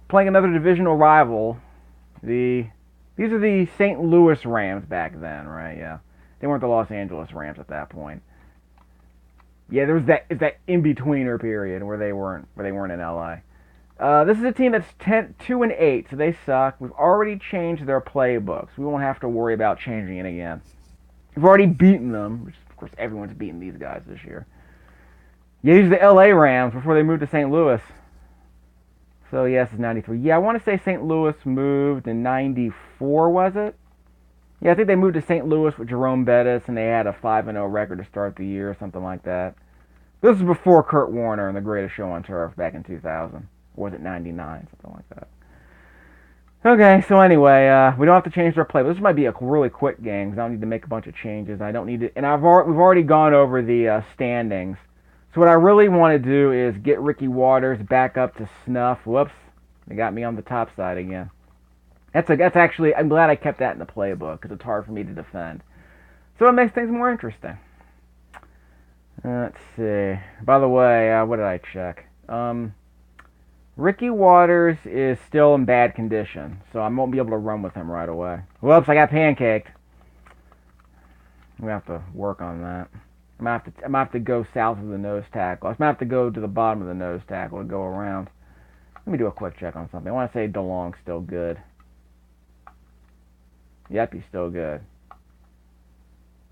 playing another divisional rival. These are the St. Louis Rams back then, right? Yeah, they weren't the Los Angeles Rams at that point. Yeah, there was that in-betweener period where they weren't in LA. This is a team that's 2-8, so they suck. We've already changed their playbooks. We won't have to worry about changing it again. We've already beaten them, which of course everyone's beaten these guys this year. Yeah, these are the LA Rams before they moved to St. Louis. So yes, it's 93. Yeah, I want to say St. Louis moved in 94, was it? Yeah, I think they moved to St. Louis with Jerome Bettis, and they had a 5-0 record to start the year, or something like that. This was before Kurt Warner and the Greatest Show on Turf back in 2000. Or was it 99? Something like that. Okay, so anyway, we don't have to change our play. This might be a really quick game because I don't need to make a bunch of changes. I don't need to, and we've already gone over the standings. So what I really want to do is get Ricky Waters back up to snuff. Whoops, they got me on the top side again. That's actually, I'm glad I kept that in the playbook because it's hard for me to defend. So it makes things more interesting. Let's see. By the way, what did I check? Ricky Waters is still in bad condition, so I won't be able to run with him right away. Whoops, I got pancaked. I'm going to have to work on that. I'm going to have to go south of the nose tackle. I'm going to have to go to the bottom of the nose tackle and go around. Let me do a quick check on something. I want to say DeLong's still good. Yep, he's still good.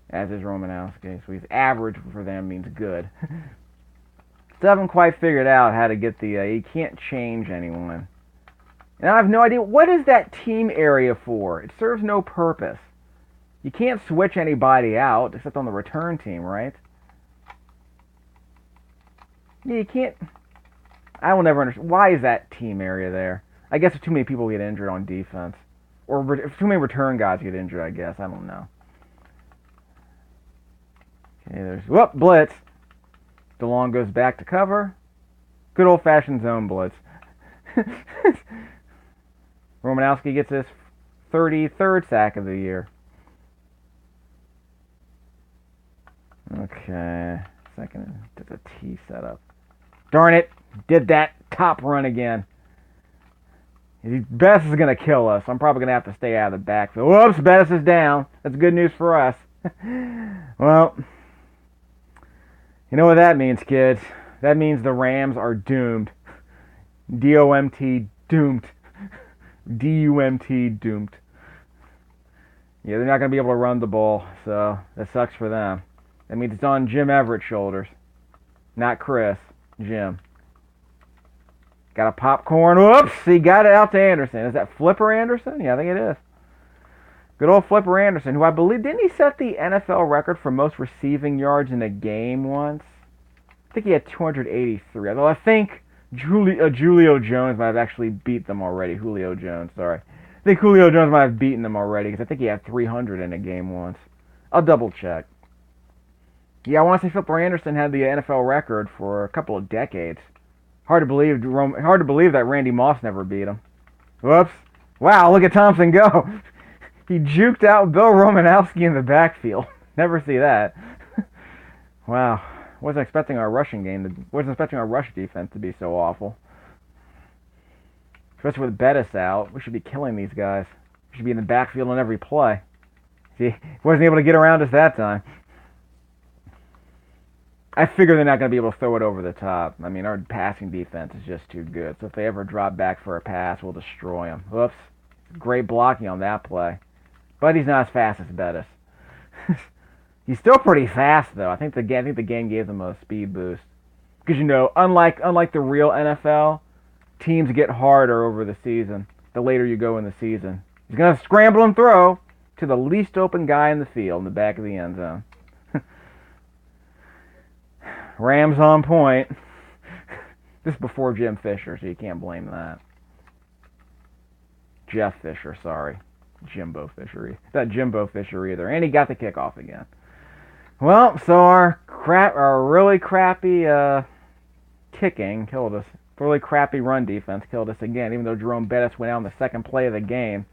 As is Romanowski. So he's average for them means good. Still haven't quite figured out how to get the... you can't change anyone. And I have no idea. What is that team area for? It serves no purpose. You can't switch anybody out, except on the return team, right? Yeah, you can't... I will never understand. Why is that team area there? I guess if too many people get injured on defense. Or if too many return guys get injured, I guess. I don't know. Okay, there's... Whoop, blitz. DeLong goes back to cover. Good old-fashioned zone blitz. Romanowski gets his 33rd sack of the year. Okay. Second. Did a T setup. Darn it. Did that top run again. Bettis is going to kill us. I'm probably going to have to stay out of the backfield. Whoops, Bettis is down. That's good news for us. Well... You know what that means, kids? That means the Rams are doomed. D-O-M-T, doomed. D-U-M-T, doomed. Yeah, they're not going to be able to run the ball, so that sucks for them. That means it's on Jim Everett's shoulders. Not Chris. Jim. Got a popcorn. Whoops! He got it out to Anderson. Is that Flipper Anderson? Yeah, I think it is. Good old Flipper Anderson, who I believe, didn't he set the NFL record for most receiving yards in a game once? I think he had 283. Although I think Julio Jones might have actually beat them already. Julio Jones, sorry. I think Julio Jones might have beaten them already because I think he had 300 in a game once. I'll double check. Yeah, I want to say Flipper Anderson had the NFL record for a couple of decades. Hard to believe that Randy Moss never beat him. Whoops. Wow, look at Thompson go. He juked out Bill Romanowski in the backfield. Never see that. Wow. Wasn't expecting our rush defense to be so awful. Especially with Bettis out. We should be killing these guys. We should be in the backfield on every play. See, he wasn't able to get around us that time. I figure they're not going to be able to throw it over the top. I mean, our passing defense is just too good. So if they ever drop back for a pass, we'll destroy them. Whoops. Great blocking on that play. But he's not as fast as Bettis. He's still pretty fast, though. I think the game gave them a speed boost. Because, you know, unlike the real NFL, teams get harder over the season, the later you go in the season. He's going to scramble and throw to the least open guy in the field in the back of the end zone. Rams on point. This is before Jim Fisher, so you can't blame that. Jeff Fisher, sorry. Jimbo Fisher. Not Jimbo Fisher either. And he got the kickoff again. Well, so our really crappy kicking killed us. Really crappy run defense killed us again, even though Jerome Bettis went out on the second play of the game.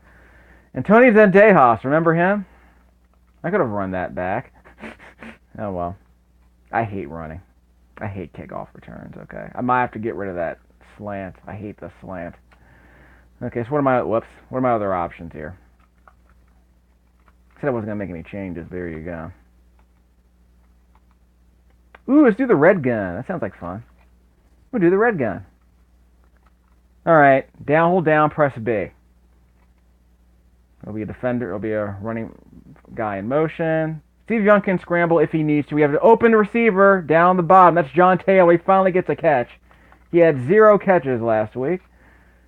And Tony Zendejas, remember him? I could have run that back. Oh well. I hate running. I hate kickoff returns, okay? I might have to get rid of that slant. I hate the slant. Okay, so what are my other options here? I said I wasn't going to make any changes. There you go. Ooh, let's do the red gun. That sounds like fun. We'll do the red gun. Alright, down, hold down, press B. It'll be a defender, it'll be a running guy in motion. Steve Young can scramble if he needs to. We have an open receiver down the bottom. That's John Taylor. He finally gets a catch. He had 0 catches last week.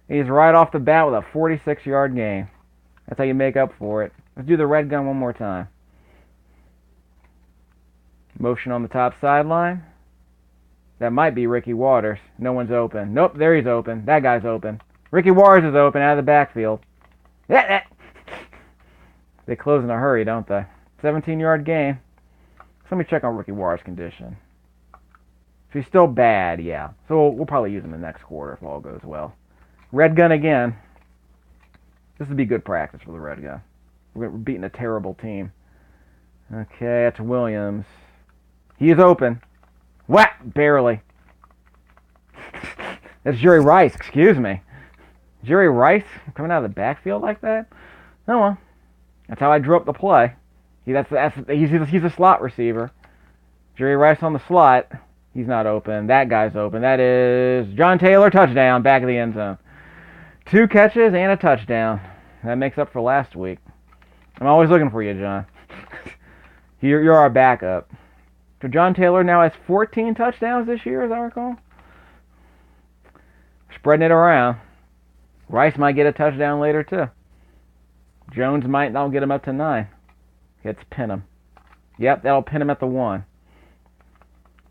He's right off the bat with a 46-yard gain. That's how you make up for it. Let's do the red gun one more time. Motion on the top sideline. That might be Ricky Waters. No one's open. Nope, there he's open. That guy's open. Ricky Waters is open out of the backfield. They close in a hurry, don't they? 17-yard gain. So let me check on Ricky Waters' condition. If he's still bad, yeah. So we'll probably use him in the next quarter if all goes well. Red gun again. This would be good practice for the red gun. We're beating a terrible team. Okay, that's Williams. He is open. Whack! Barely. That's Jerry Rice, excuse me. Jerry Rice coming out of the backfield like that? Oh well. That's how I drew up the play. He's a slot receiver. Jerry Rice on the slot. He's not open. That guy's open. That is John Taylor, touchdown, back of the end zone. 2 catches and a touchdown. That makes up for last week. I'm always looking for you, John. You're our backup. So John Taylor now has 14 touchdowns this year, as I recall. Spreading it around. Rice might get a touchdown later, too. Jones might not get him up to 9. Let's pin him. Yep, that'll pin him at the 1.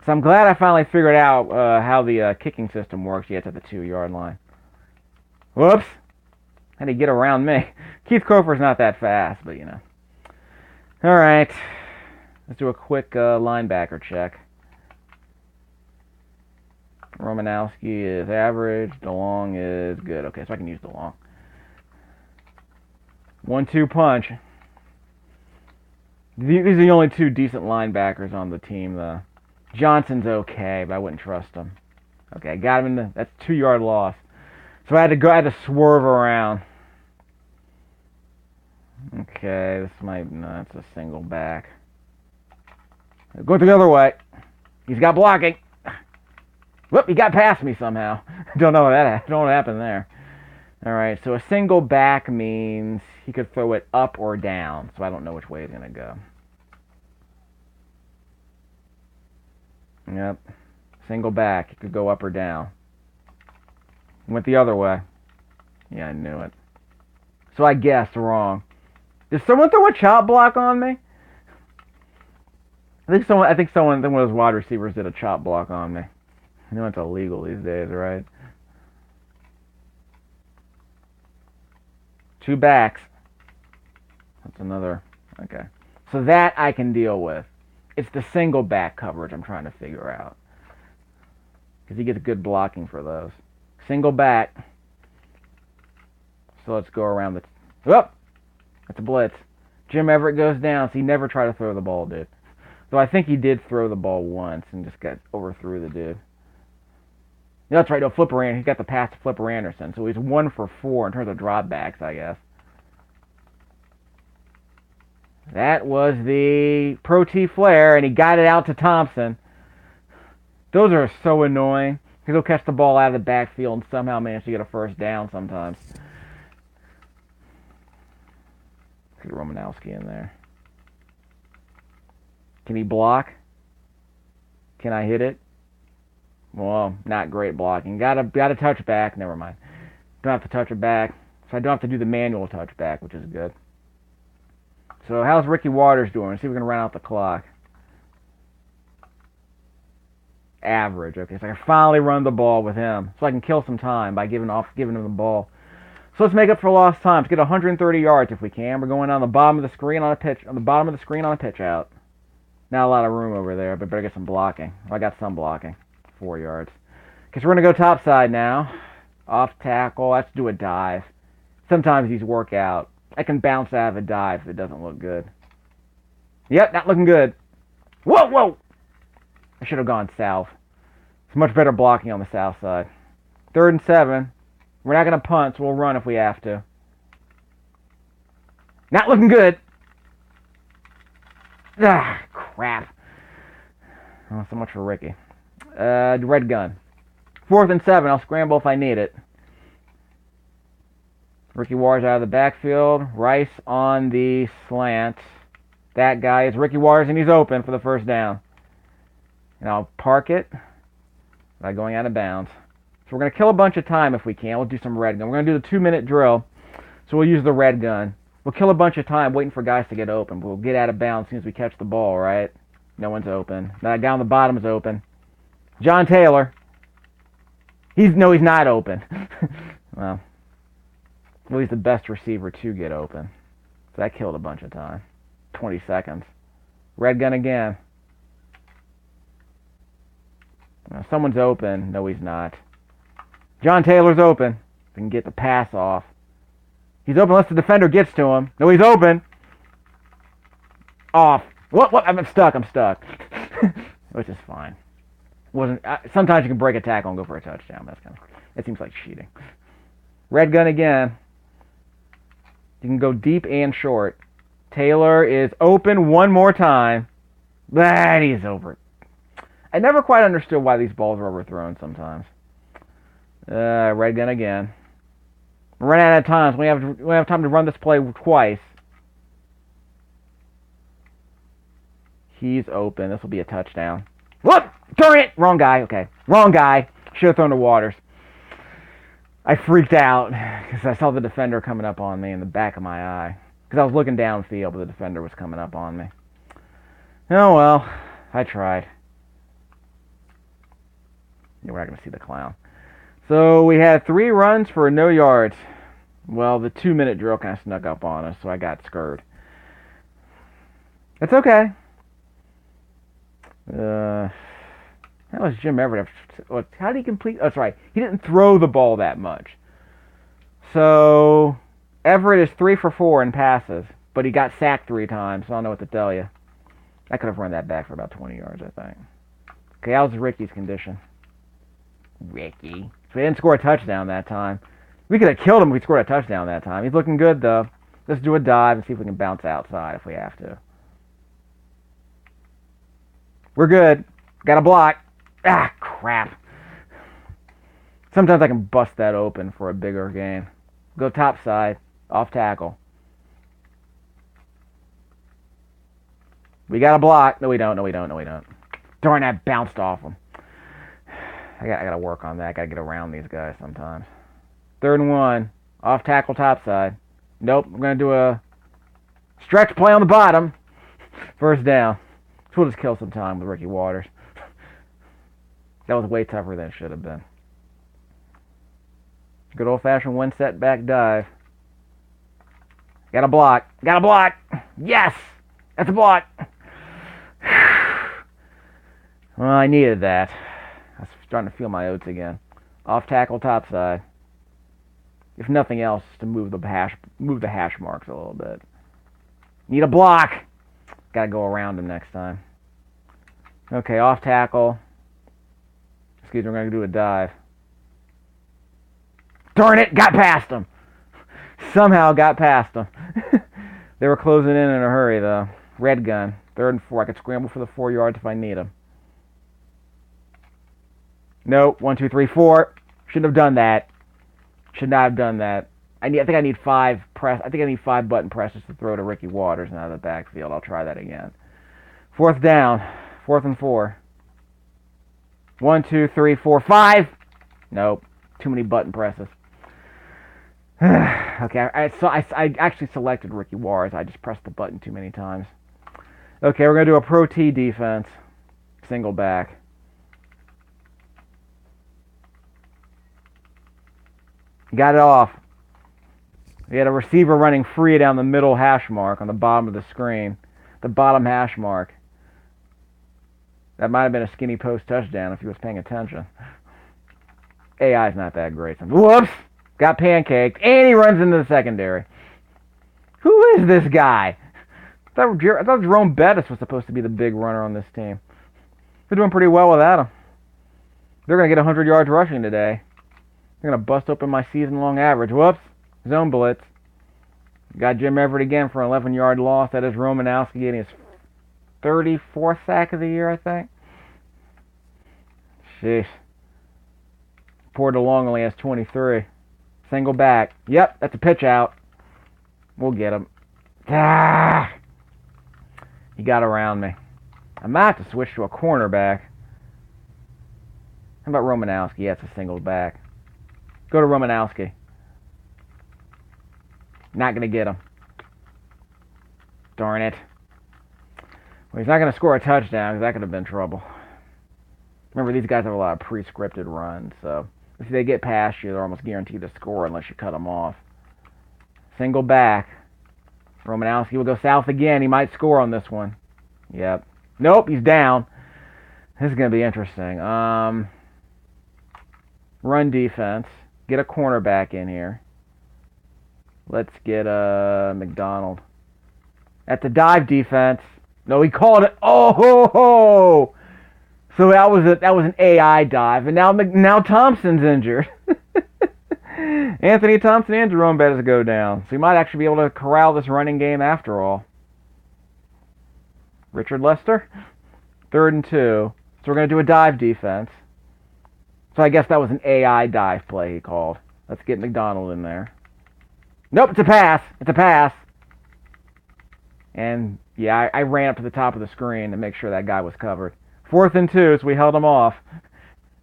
So I'm glad I finally figured out how the kicking system works. He gets at the 2-yard line. Whoops. How did he get around me? Keith Cofer's not that fast, but you know. All right. Let's do a quick linebacker check. Romanowski is average. DeLong is good. Okay, so I can use DeLong. 1-2 punch. These are the only 2 decent linebackers on the team, though. Johnson's okay, but I wouldn't trust him. Okay, I got him in the... That's 2-yard loss. So I had to swerve around. Okay, this might... No, that's a single back. Go the other way. He's got blocking. Whoop, he got past me somehow. Don't know what happened there. Alright, so a single back means he could throw it up or down. So I don't know which way he's going to go. Yep. Single back. He could go up or down. Went the other way. Yeah, I knew it. So I guessed wrong. Did someone throw a chop block on me? I think one of those wide receivers did a chop block on me. I know it's illegal these days, right? 2 backs. That's another. Okay. So that I can deal with. It's the single back coverage I'm trying to figure out. Because he gets good blocking for those. Single back. So let's go around the... Whoop! That's a blitz. Jim Everett goes down, so he never tried to throw the ball, dude. Though I think he did throw the ball once and just got overthrew the dude. Yeah, that's right, no, Flipper Anderson. He got the pass to Flipper Anderson. So he's 1 for 4 in terms of dropbacks, I guess. That was the Pro T Flare, and he got it out to Thompson. Those are so annoying. Because he'll catch the ball out of the backfield and somehow manage to get a first down sometimes. Let's get Romanowski in there. Can he block? Can I hit it? Well, not great blocking. Got a touch back. Never mind. Don't have to touch it back. So I don't have to do the manual touch back, which is good. So how's Ricky Waters doing? Let's see if we can run out the clock. Average. Okay, so I can finally run the ball with him. So I can kill some time by giving him the ball. So let's make up for lost time. Let's get 130 yards if we can. We're going on the bottom of the screen on a pitch out. Not a lot of room over there, but better get some blocking. Well, I got some blocking. 4 yards. Okay, so we're going to go topside now. Off tackle. Let's do a dive. Sometimes these work out. I can bounce out of a dive if it doesn't look good. Yep, not looking good. Whoa, whoa! should have gone south. It's much better blocking on the south side. 3rd and 7. We're not going to punt, so we'll run if we have to. Not looking good. Ah, crap. Oh, so much for Ricky. Red gun. 4th and 7. I'll scramble if I need it. Ricky Waters out of the backfield. Rice on the slant. That guy is Ricky Waters, and he's open for the first down. And I'll park it by going out of bounds. So we're going to kill a bunch of time if we can. We'll do some red gun. We're going to do the 2-minute drill. So we'll use the red gun. We'll kill a bunch of time waiting for guys to get open. We'll get out of bounds as soon as we catch the ball, right? No one's open. That guy on the bottom is open. John Taylor. He's not open. Well, at least the best receiver to get open. So that killed a bunch of time. 20 seconds. Red gun again. Now, someone's open. No, he's not. John Taylor's open. We can get the pass off. He's open unless the defender gets to him. No, he's open. Off. What? I'm stuck. Which is fine. Sometimes you can break a tackle and go for a touchdown. That seems like cheating. Red gun again. You can go deep and short. Taylor is open one more time. But he's over. I never quite understood why these balls are overthrown sometimes. Red gun again. We're running out of time, so we have time to run this play twice. He's open. This will be a touchdown. Whoop! Turn it! Wrong guy. Okay. Wrong guy. Should have thrown to Waters. I freaked out because I saw the defender coming up on me in the back of my eye. Because I was looking downfield, but the defender was coming up on me. Oh, well. I tried. Yeah, we're not going to see the clown. So we had 3 runs for no yards. Well, the 2-minute drill kind of snuck up on us, so I got scared. It's okay. How was Jim Everett? How did he complete? Oh, that's right. He didn't throw the ball that much. So Everett is 3 for 4 in passes, but he got sacked 3 times, so I don't know what to tell you. I could have run that back for about 20 yards, I think. Okay, how's Ricky's condition? Ricky. So we didn't score a touchdown that time. We could have killed him if we scored a touchdown that time. He's looking good, though. Let's do a dive and see if we can bounce outside if we have to. We're good. Got a block. Ah, crap. Sometimes I can bust that open for a bigger gain. Go top side. Off tackle. We got a block. No, we don't. Darn, that bounced off him. I gotta work on that. I gotta get around these guys sometimes. 3rd and 1. Off tackle top side. Nope. We're gonna do a stretch play on the bottom. First down. So we'll just kill some time with Ricky Waters. That was way tougher than it should have been. Good old-fashioned 1 setback dive. Got a block. Yes! That's a block. Well, I needed that. I was starting to feel my oats again. Off tackle top side. If nothing else, to move the hash marks a little bit. Need a block. Gotta go around him next time. Okay, off tackle. Excuse me, we're gonna do a dive. Darn it! Got past him. Somehow got past him. They were closing in a hurry, though. Red gun. 3rd and 4. I could scramble for the 4 yards if I need them. Nope. 1, 2, 3, 4. Shouldn't have done that. Should not have done that. I think I need 5 button presses to throw to Ricky Waters out of the backfield. I'll try that again. 4th down. 4th and 4. 1, 2, 3, 4, 5. Nope. Too many button presses. Okay, I actually selected Ricky Waters. I just pressed the button too many times. Okay, we're going to do a Pro T defense. Single back. Got it off. We had a receiver running free down the middle hash mark on the bottom of the screen. The bottom hash mark. That might have been a skinny post touchdown if he was paying attention. AI's not that great. Whoops! Got pancaked, and he runs into the secondary. Who is this guy? I thought Jerome Bettis was supposed to be the big runner on this team. They're doing pretty well without him. They're going to get 100 yards rushing today. They're going to bust open my season-long average. Whoops. Zone blitz. Got Jim Everett again for an 11-yard loss. That is Romanowski getting his 34th sack of the year, I think. Sheesh. Poor DeLong only has 23. Single back. Yep, that's a pitch out. We'll get him. Ah! He got around me. I might have to switch to a cornerback. How about Romanowski? Yeah, it's a single back. Go to Romanowski. Not going to get him. Darn it. Well, he's not going to score a touchdown because that could have been trouble. Remember, these guys have a lot of pre-scripted runs, so if they get past you, they're almost guaranteed to score unless you cut them off. Single back. Romanowski will go south again. He might score on this one. Yep. Nope, he's down. This is going to be interesting. Run defense. Get a cornerback in here. Let's get McDonald. At the dive defense. No, he called it. Oh ho ho! So that was an AI dive, and now Thompson's injured. Anthony Thompson and Jerome Bettis go down, so he might actually be able to corral this running game after all. Richard Lester, 3rd and 2. So we're going to do a dive defense. So I guess that was an AI dive play he called. Let's get McDonald in there. Nope, it's a pass. It's a pass. And, yeah, I ran up to the top of the screen to make sure that guy was covered. 4th and 2, so we held him off.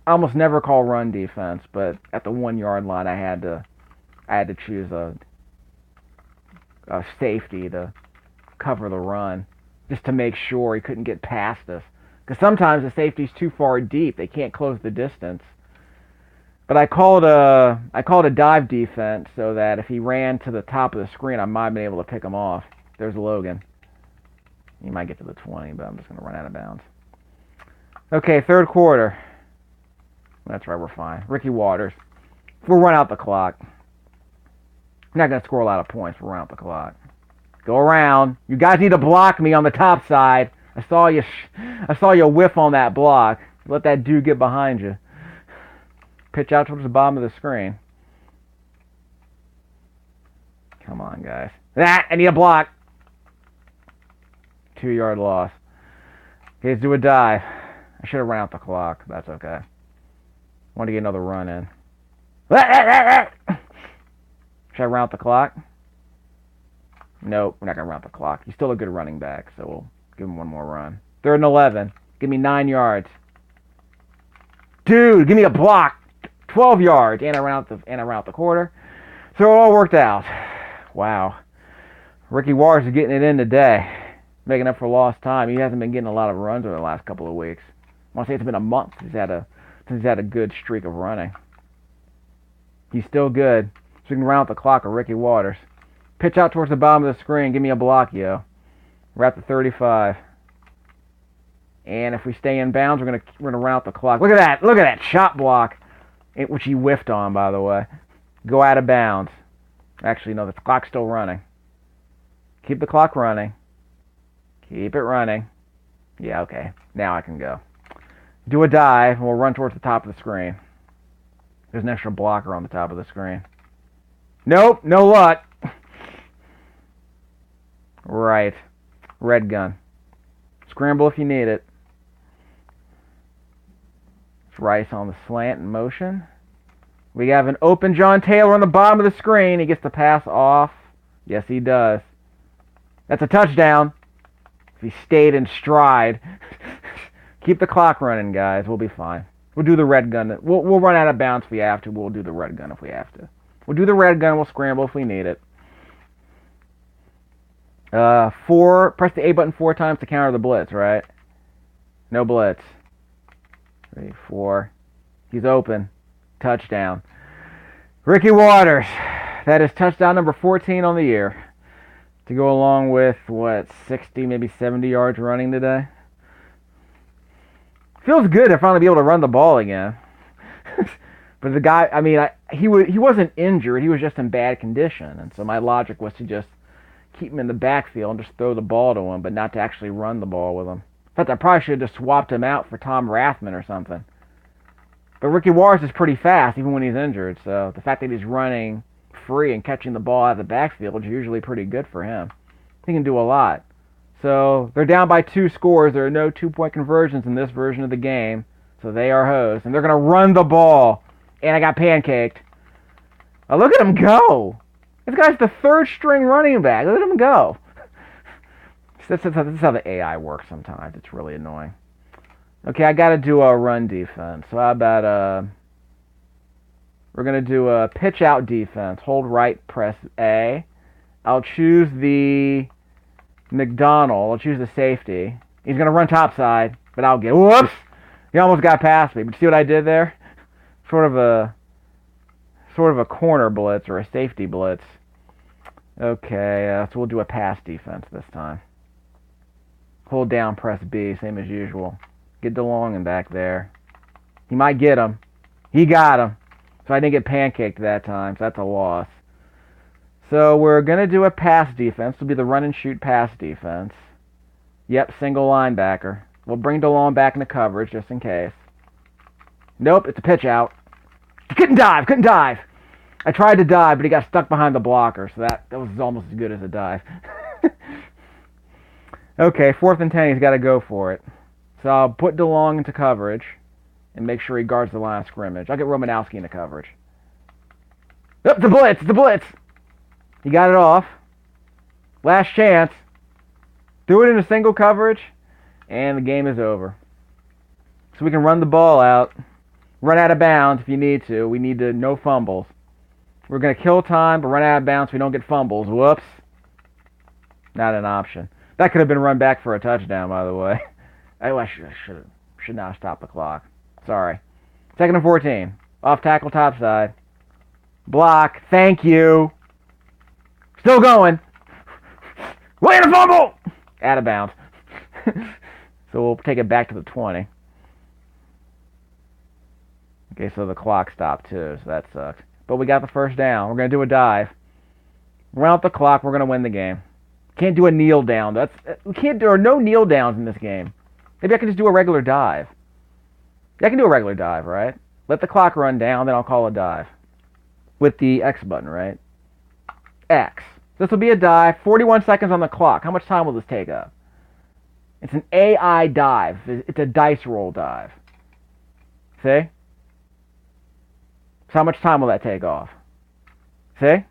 I almost never call run defense, but at the 1-yard line, I had to choose a safety to cover the run, just to make sure he couldn't get past us. Because sometimes the safety's too far deep; they can't close the distance. But I called a dive defense so that if he ran to the top of the screen, I might have been able to pick him off. There's Logan. He might get to the 20, but I'm just going to run out of bounds. Okay, 3rd quarter. That's right, we're fine. Ricky Waters. We'll run out the clock. I'm not going to score a lot of points. We'll run out the clock. Go around. You guys need to block me on the top side. I saw you whiff on that block. Let that dude get behind you. Pitch out towards the bottom of the screen. Come on, guys. I need a block. 2-yard loss. Okay, let's do a dive. I should have run out the clock. That's okay. Want to get another run in. Should I run out the clock? Nope, we're not going to run out the clock. He's still a good running back, so we'll give him one more run. 3rd and 11. Give me 9 yards. Dude, give me a block. 12 yards. And I ran out the quarter. So it all worked out. Wow. Ricky Waters is getting it in today. Making up for lost time. He hasn't been getting a lot of runs over the last couple of weeks. I want to say it's been a month since he's had a good streak of running. He's still good. So we can round out the clock of Ricky Waters. Pitch out towards the bottom of the screen. Give me a block, yo. We're at the 35. And if we stay in bounds, we're gonna round out the clock. Look at that! Look at that shot block, which he whiffed on, by the way. Go out of bounds. Actually, no, the clock's still running. Keep the clock running. Keep it running. Yeah, okay. Now I can go. Do a dive, and we'll run towards the top of the screen. There's an extra blocker on the top of the screen. Nope, no luck. Right. Red gun. Scramble if you need it. It's Rice on the slant in motion. We have an open John Taylor on the bottom of the screen. He gets the pass off. Yes, he does. That's a touchdown. If he stayed in stride. Keep the clock running, guys. We'll be fine. We'll do the red gun. We'll run out of bounds if we have to. We'll do the red gun if we have to. We'll do the red gun. We'll scramble if we need it. Press the A button 4 times to counter the blitz, right? No blitz. 3, 4. He's open. Touchdown. Ricky Waters. That is touchdown number 14 on the year. To go along with, 60, maybe 70 yards running today? Feels good to finally be able to run the ball again. But the guy, he wasn't injured. He was just in bad condition. And so my logic was to just keep him in the backfield and just throw the ball to him, but not to actually run the ball with him. In fact, I probably should have just swapped him out for Tom Rathman or something. But Ricky Waters is pretty fast even when he's injured, so the fact that he's running free and catching the ball out of the backfield is usually pretty good for him. He can do a lot. So they're down by 2 scores. There are no 2-point conversions in this version of the game, so they are hosts. And they're going to run the ball. And I got pancaked. Oh, look at him go. This guy's the 3rd string running back. Look at him go. This is how the AI works sometimes. It's really annoying. Okay, I got to do a run defense. So how about we're going to do a pitch out defense. Hold right, press A. I'll choose the McDonald. I'll choose the safety. He's going to run topside, but I'll get... Whoops! He almost got past me. But see what I did there? Sort of a corner blitz or a safety blitz. Okay, so we'll do a pass defense this time. Hold down, press B, same as usual. Get DeLong in back there. He might get him. He got him. So I didn't get pancaked that time, so that's a loss. So we're going to do a pass defense. It'll be the run and shoot pass defense. Yep, single linebacker. We'll bring DeLong back into coverage just in case. Nope, it's a pitch out. Couldn't dive. I tried to dive, but he got stuck behind the blocker, so that was almost as good as a dive. Okay, 4th and 10, he's got to go for it. So I'll put DeLong into coverage and make sure he guards the line of scrimmage. I'll get Romanowski into coverage. Oh, the blitz! He got it off. Last chance. Threw it into single coverage, and the game is over. So we can run the ball out. Run out of bounds if you need to. We need to no fumbles. We're going to kill time, but run out of bounds so we don't get fumbles. Whoops. Not an option. That could have been run back for a touchdown, by the way. I should not have stopped the clock. Sorry. 2nd and 14. Off tackle topside. Block. Thank you. Still going. Wait, a fumble! Out of bounds. So we'll take it back to the 20. Okay, so the clock stopped too, so that sucks. But we got the first down. We're going to do a dive. Run out the clock. We're going to win the game. Can't do a kneel down. There are no kneel downs in this game. Maybe I can just do a regular dive. I can do a regular dive, right? Let the clock run down, then I'll call a dive. With the X button, right? X. This will be a dive. 41 seconds on the clock. How much time will this take up? It's an AI dive. It's a dice roll dive. See? So how much time will that take off? See?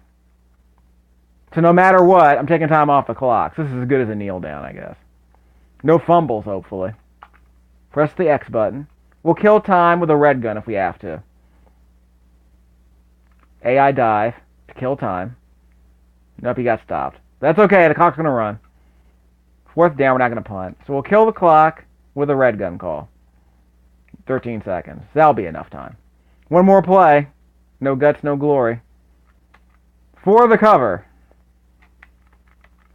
So no matter what, I'm taking time off the clock. So this is as good as a kneel down, I guess. No fumbles, hopefully. Press the X button. We'll kill time with a red gun if we have to. AI dive to kill time. Nope, he got stopped. That's okay, the clock's going to run. 4th down, we're not going to punt. So we'll kill the clock with a red gun call. 13 seconds. That'll be enough time. One more play. No guts, no glory. For the cover.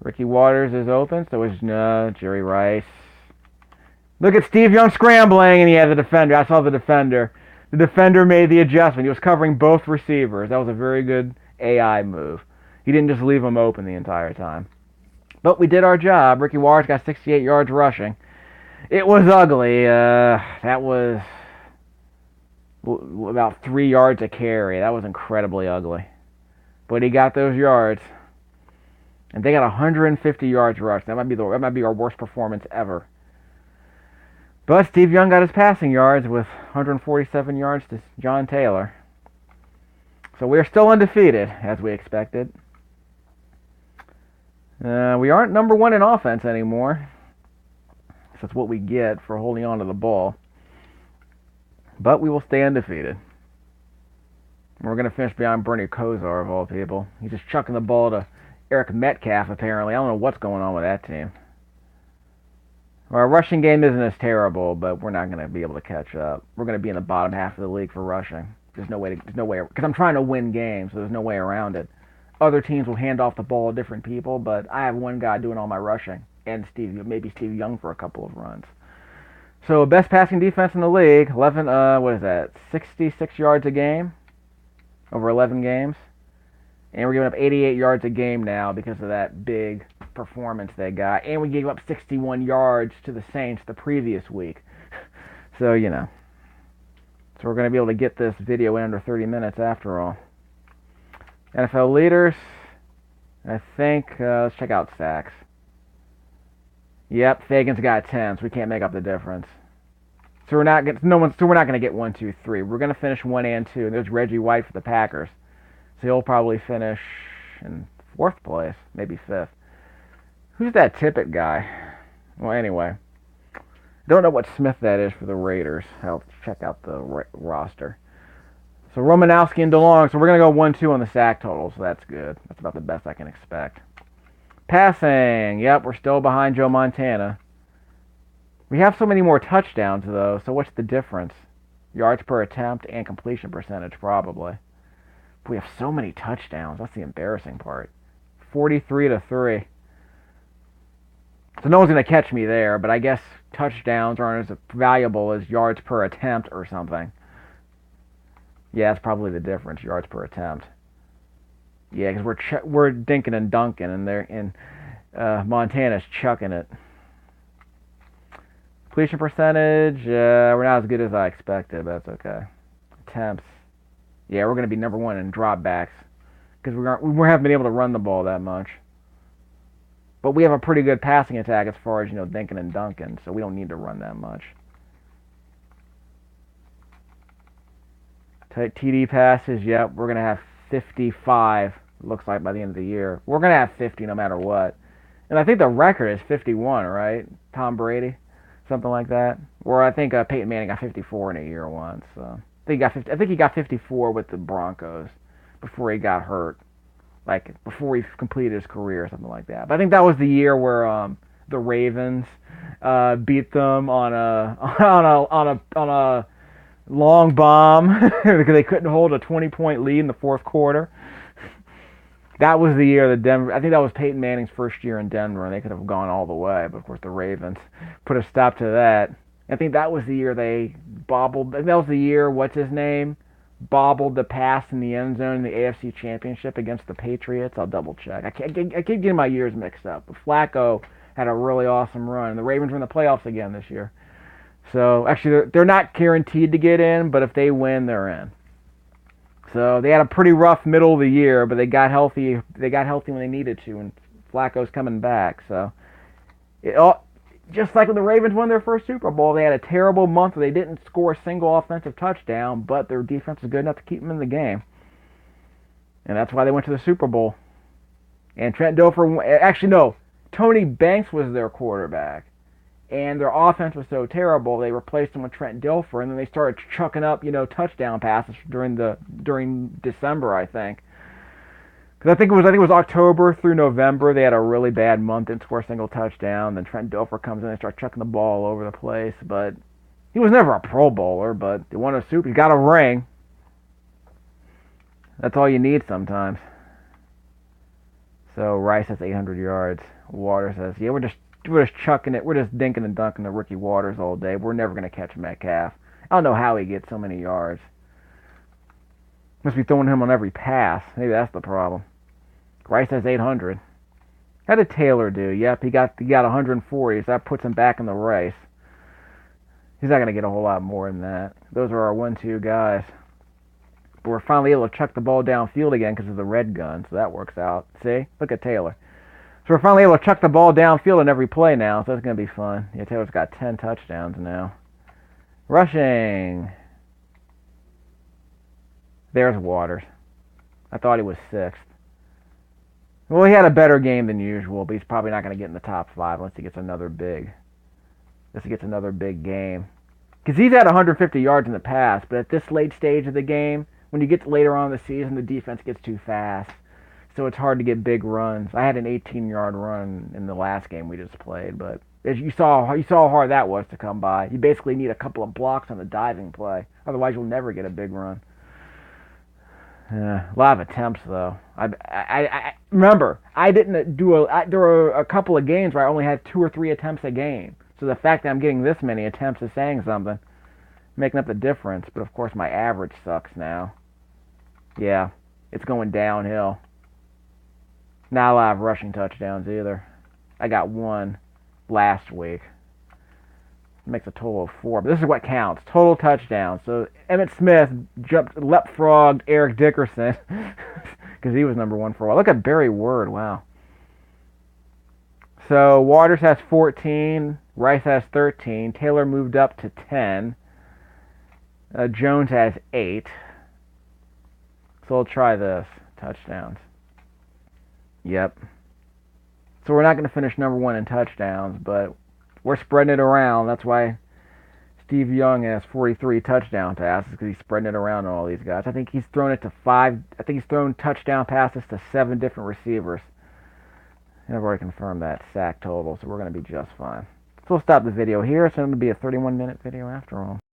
Ricky Waters is open, so is Jerry Rice. Look at Steve Young scrambling, and he had the defender. I saw the defender. The defender made the adjustment. He was covering both receivers. That was a very good AI move. He didn't just leave them open the entire time. But we did our job. Ricky Waters got 68 yards rushing. It was ugly. That was about 3 yards a carry. That was incredibly ugly. But he got those yards. And they got 150 yards rushed. That might be our worst performance ever. But Steve Young got his passing yards with 147 yards to John Taylor. So we're still undefeated, as we expected. We aren't number 1 in offense anymore. So that's what we get for holding on to the ball. But we will stay undefeated. We're going to finish behind Bernie Kosar, of all people. He's just chucking the ball to Eric Metcalf, apparently. I don't know what's going on with that team. Our rushing game isn't as terrible, but we're not going to be able to catch up. We're going to be in the bottom half of the league for rushing. There's no way, because I'm trying to win games, so there's no way around it. Other teams will hand off the ball to different people, but I have one guy doing all my rushing, and maybe Steve Young for a couple of runs. So best passing defense in the league, 66 yards a game over 11 games. And we're giving up 88 yards a game now because of that big performance they got. And we gave up 61 yards to the Saints the previous week. So, So we're going to be able to get this video in under 30 minutes after all. NFL leaders, I think, let's check out sacks. Yep, Fagan's got 10, so we can't make up the difference. So we're not going to get 1, 2, 3. We're going to finish 1 and 2. And there's Reggie White for the Packers. So he'll probably finish in 4th place, maybe 5th. Who's that Tippett guy? Well, anyway. Don't know what Smith that is for the Raiders. I'll check out the roster. So Romanowski and DeLong. So we're going to go 1-2 on the sack total. So that's good. That's about the best I can expect. Passing. Yep, we're still behind Joe Montana. We have so many more touchdowns, though. So what's the difference? Yards per attempt and completion percentage, probably. But we have so many touchdowns. That's the embarrassing part. 43-3. So no one's going to catch me there, but I guess touchdowns aren't as valuable as yards per attempt or something. Yeah, that's probably the difference, yards per attempt. Yeah, because we're dinking and dunking, and Montana's chucking it. Completion percentage, we're not as good as I expected, but that's okay. Attempts, yeah, we're going to be number 1 in dropbacks because we haven't been able to run the ball that much. But we have a pretty good passing attack as far as, dinking and dunking, so we don't need to run that much. TD passes, yep, we're going to have 55, looks like, by the end of the year. We're going to have 50 no matter what. And I think the record is 51, right? Tom Brady, something like that. Or I think Peyton Manning got 54 in a year once. So I think he got 54 with the Broncos before he got hurt. Like, before he completed his career or something like that. But I think that was the year where the Ravens beat them on a long bomb because they couldn't hold a 20-point lead in the 4th quarter. That was the year that Denver. I think that was Peyton Manning's first year in Denver, and they could have gone all the way. But of course, the Ravens put a stop to that. I think that was the year they bobbled. That was the year. What's his name? Bobbled the pass in the end zone in the AFC Championship against the Patriots. I'll double check. I keep getting my years mixed up. But Flacco had a really awesome run. The Ravens were in the playoffs again this year. So actually, they're not guaranteed to get in, but if they win, they're in. So they had a pretty rough middle of the year, but they got healthy. They got healthy when they needed to, and Flacco's coming back. So just like when the Ravens won their first Super Bowl, they had a terrible month where they didn't score a single offensive touchdown, but their defense was good enough to keep them in the game. And that's why they went to the Super Bowl. And Trent Dilfer, actually no, Tony Banks was their quarterback. And their offense was so terrible, they replaced him with Trent Dilfer, and then they started chucking up, touchdown passes during December, I think. Because I think it was October through November. They had a really bad month, didn't score a single touchdown. Then Trent Dilfer comes in and starts chucking the ball all over the place. But he was never a Pro Bowler, but they won a Super. He got a ring. That's all you need sometimes. So Rice has 800 yards. Waters says, yeah, we're just chucking it. We're just dinking and dunking the rookie Waters all day. We're never going to catch Metcalf. I don't know how he gets so many yards. Must be throwing him on every pass. Maybe that's the problem. Rice has 800. How did Taylor do? Yep, he got 140, so that puts him back in the race. He's not going to get a whole lot more than that. Those are our 1-2 guys. But we're finally able to chuck the ball downfield again because of the red gun, so that works out. See? Look at Taylor. So we're finally able to chuck the ball downfield in every play now, so that's going to be fun. Yeah, Taylor's got 10 touchdowns now. Rushing. There's Waters. I thought he was 6th. Well, he had a better game than usual, but he's probably not going to get in the top 5 unless he gets another big game. Because he's had 150 yards in the past, but at this late stage of the game, when you get later on in the season, the defense gets too fast. So it's hard to get big runs. I had an 18-yard run in the last game we just played, but as you saw how hard that was to come by. You basically need a couple of blocks on the diving play. Otherwise, you'll never get a big run. A lot of attempts, though. I remember, there were a couple of games where I only had 2 or 3 attempts a game. So the fact that I'm getting this many attempts is saying something, making up the difference. But of course, my average sucks now. Yeah, it's going downhill. Not a lot of rushing touchdowns either. I got 1 last week. makes a total of 4. But this is what counts. Total touchdowns. So Emmitt Smith leapfrogged Eric Dickerson because he was number 1 for a while. Look at Barry Word. Wow. So Waters has 14. Rice has 13. Taylor moved up to 10. Jones has 8. So we'll try this. Touchdowns. Yep. So we're not going to finish number 1 in touchdowns, but we're spreading it around. That's why Steve Young has 43 touchdown passes, because he's spreading it around on all these guys. I think he's thrown it to 5. I think he's thrown touchdown passes to 7 different receivers. And I've already confirmed that sack total, so we're going to be just fine. So we'll stop the video here. It's going to be a 31-minute video after all.